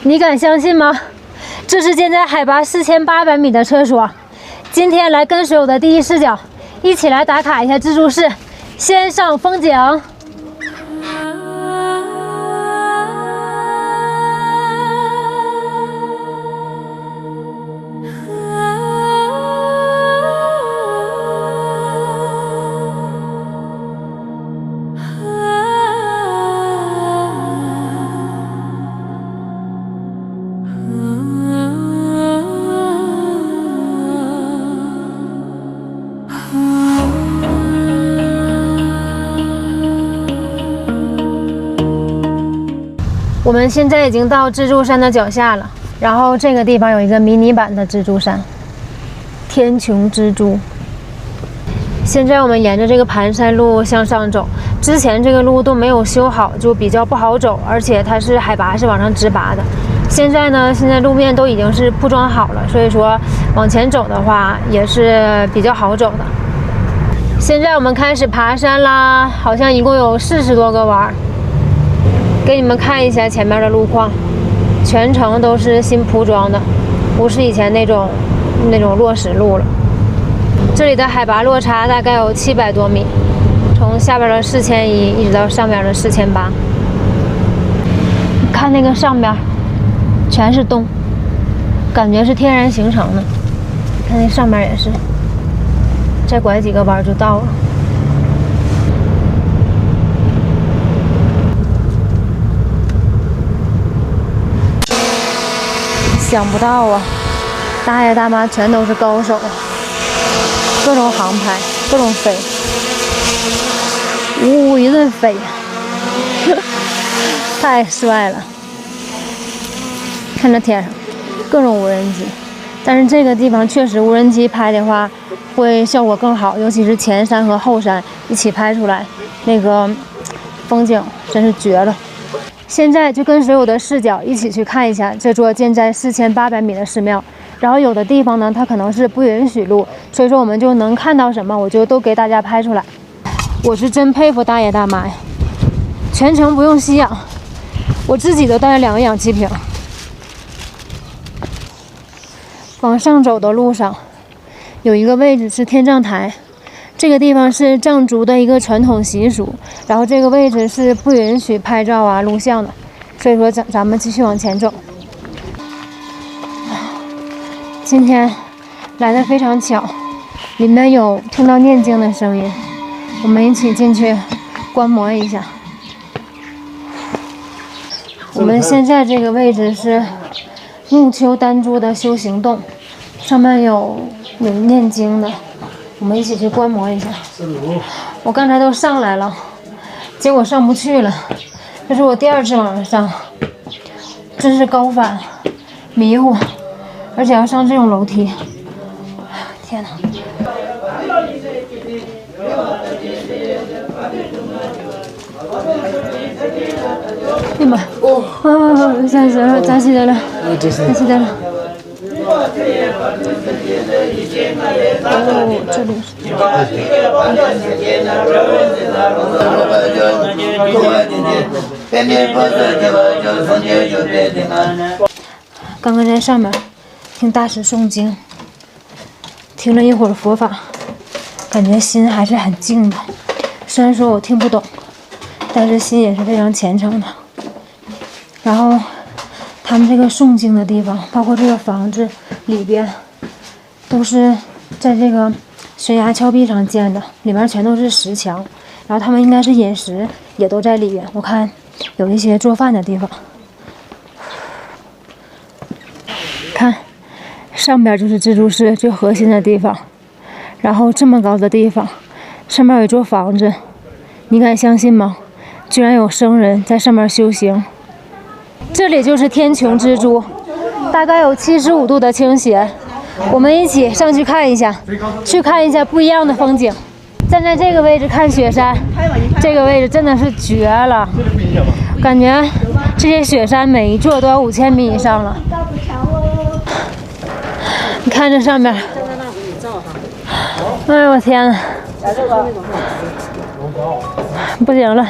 你敢相信吗？这是建在海拔4800米的厕所。今天来跟随我的第一视角，一起来打卡一下蜘蛛室，先上风景。我们现在已经到蜘蛛山的脚下了，然后这个地方有一个迷你版的蜘蛛山，天穹蜘蛛。现在我们沿着这个盘山路向上走，之前这个路都没有修好，就比较不好走，而且它是海拔是往上直拔的。现在路面都已经是铺装好了，所以说往前走的话也是比较好走的。现在我们开始爬山啦，好像一共有40多个弯。给你们看一下前面的路况，全程都是新铺装的，不是以前那种落石路了。这里的海拔落差大概有700多米，从下边的4100一直到上边的4800。看那个上边，全是洞，感觉是天然形成的。看那上面也是，再拐几个弯就到了。想不到啊，大爷大妈全都是高手，各种航拍，各种飞，一顿飞，太帅了！看这天上各种无人机，但是这个地方确实无人机拍的话会效果更好，尤其是前山和后山一起拍出来，那个风景真是绝了。现在就跟随我的视角一起去看一下这座建在4800米的寺庙，然后有的地方呢它可能是不允许录，所以说我们就能看到什么我就都给大家拍出来。我是真佩服大爷大妈呀，全程不用吸氧，我自己都带了2个氧气瓶。往上走的路上有一个位置是天葬台，这个地方是藏族的一个传统习俗，然后这个位置是不允许拍照啊录像的，所以说咱们继续往前走。今天来的非常巧，里面有听到念经的声音，我们一起进去观摩一下。我们现在这个位置是木丘丹珠的修行洞，上面有念经的，我们一起去观摩一下。我刚才都上来了，结果上不去了，这是我第2次往上，真是高反，迷糊，而且要上这种楼梯，天哪！哎妈！吓死了，扎起来了，扎起来了。这里是。刚刚在上面听大师诵经，听了一会儿佛法，感觉心还是很静的。虽然说我听不懂，但是心也是非常虔诚的。然后他们这个诵经的地方，包括这个房子里边，都是在这个悬崖峭壁上建的，里面全都是石墙。然后他们应该是饮食也都在里边，我看有一些做饭的地方。看，上边就是蜘蛛室最核心的地方，然后这么高的地方，上面有一座房子，你敢相信吗？居然有僧人在上面修行。这里就是天穹蜘蛛，大概有75度的倾斜，我们一起上去看一下，去看一下不一样的风景。站在这个位置看雪山，这个位置真的是绝了，感觉这些雪山每一座都要5000米以上了。你看这上面，哎呦我天哪，不行了。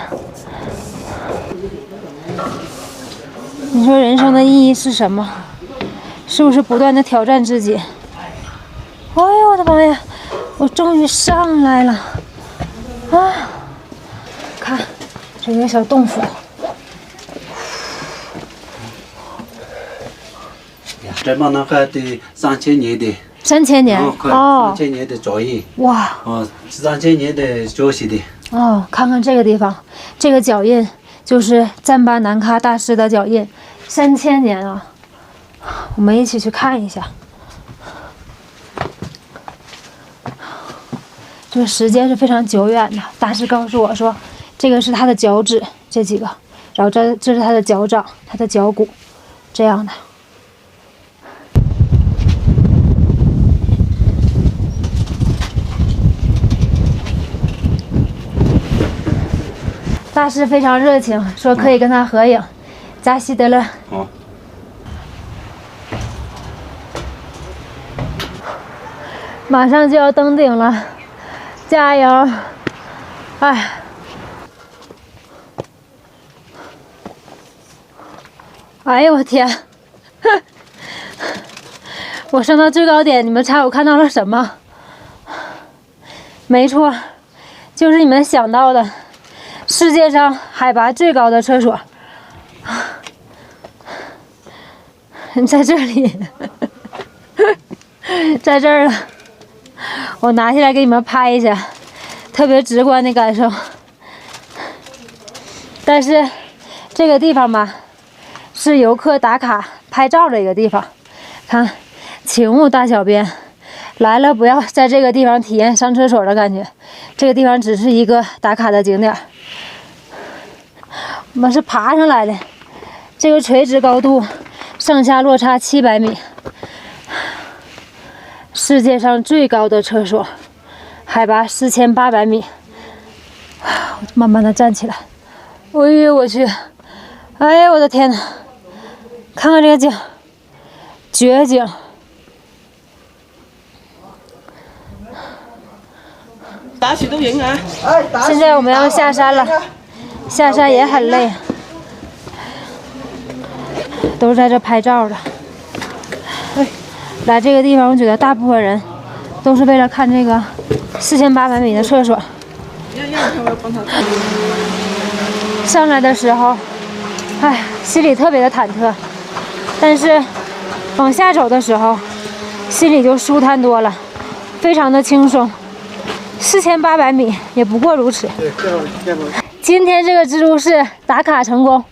你说人生的意义是什么？是不是不断的挑战自己？哎呦我的妈呀！我终于上来了啊！看，这个小洞府。这帮那还得3000年的。3000年哦，3000年的脚印。哇！哦，3000年的脚印的。哦，看看这个地方，这个脚印就是赞巴南喀大师的脚印，3000年啊！我们一起去看一下。这个时间是非常久远的。大师告诉我说，这个是他的脚趾，这几个，然后这是他的脚掌、他的脚骨，这样的。大师非常热情，说可以跟他合影。扎西德勒。好。马上就要登顶了，加油！哎，哎呦我天！我上到最高点，你们猜我看到了什么？没错，就是你们想到的。世界上海拔最高的厕所，在这里，在这儿了。我拿下来给你们拍一下，特别直观的感受。但是这个地方吧，是游客打卡拍照的一个地方。看，请勿大小便，来了不要在这个地方体验上厕所的感觉。这个地方只是一个打卡的景点。我们是爬上来的，这个垂直高度上下落差700米，世界上最高的厕所，海拔4800米。我慢慢的站起来，哎呦我去，哎呀我的天哪！看看这个景，绝景！打起都赢啊！现在我们要下山了。下山也很累，都是在这拍照的。来这个地方，我觉得大部分人都是为了看这个4800米的厕所。上来的时候，哎，心里特别的忐忑，但是往下走的时候，心里就舒坦多了，非常的轻松。4800米也不过如此。今天这个蜘蛛室打卡成功，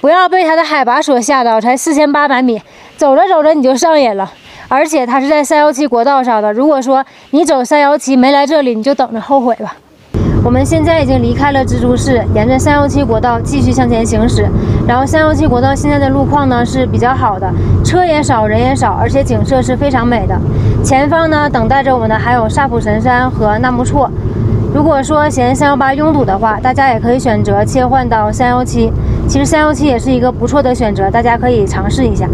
不要被它的海拔所吓到，才4800米，走着走着你就上瘾了。而且它是在317国道上的，如果说你走317没来这里，你就等着后悔吧。我们现在已经离开了蜘蛛室，沿着317国道继续向前行驶。然后317国道现在的路况呢是比较好的，车也少，人也少，而且景色是非常美的。前方呢等待着我们的还有萨普神山和纳木错。如果说嫌318拥堵的话，大家也可以选择切换到317。其实317也是一个不错的选择，大家可以尝试一下。